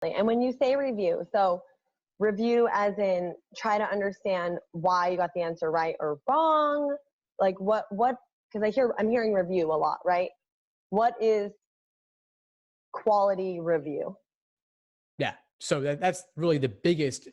And when you say review, so review as in try to understand why you got the answer right or wrong. Like what, because I'm hearing review a lot, right? What is quality review? Yeah. So that's really the biggest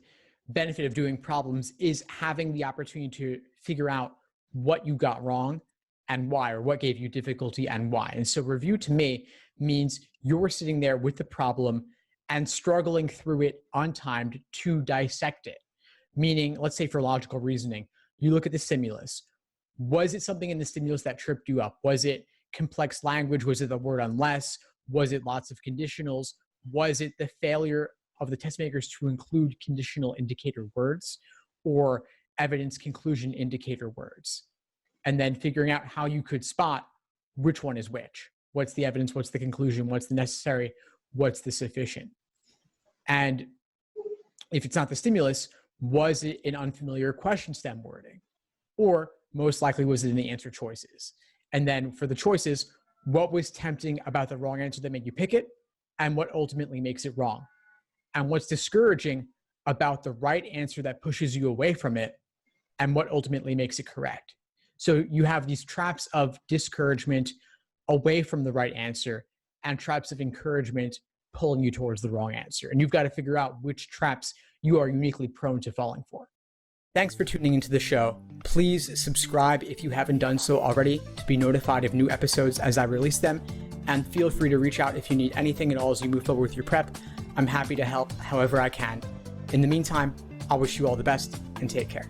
benefit of doing problems, is having the opportunity to figure out what you got wrong and why, or what gave you difficulty and why. And so review to me means you're sitting there with the problem and struggling through it untimed to dissect it. Meaning, let's say for logical reasoning, you look at the stimulus. Was it something in the stimulus that tripped you up? Was it complex language? Was it the word unless? Was it lots of conditionals? Was it the failure of the test makers to include conditional indicator words or evidence conclusion indicator words? And then figuring out how you could spot which one is which. What's the evidence? What's the conclusion? What's the necessary? What's the sufficient? And if it's not the stimulus, was it an unfamiliar question stem wording? Or most likely was it in the answer choices? And then for the choices, what was tempting about the wrong answer that made you pick it? And what ultimately makes it wrong? And what's discouraging about the right answer that pushes you away from it? And what ultimately makes it correct? So you have these traps of discouragement away from the right answer and traps of encouragement pulling you towards the wrong answer. And you've got to figure out which traps you are uniquely prone to falling for. Thanks for tuning into the show. Please subscribe if you haven't done so already to be notified of new episodes as I release them. And feel free to reach out if you need anything at all as you move forward with your prep. I'm happy to help however I can. In the meantime, I'll wish you all the best and take care.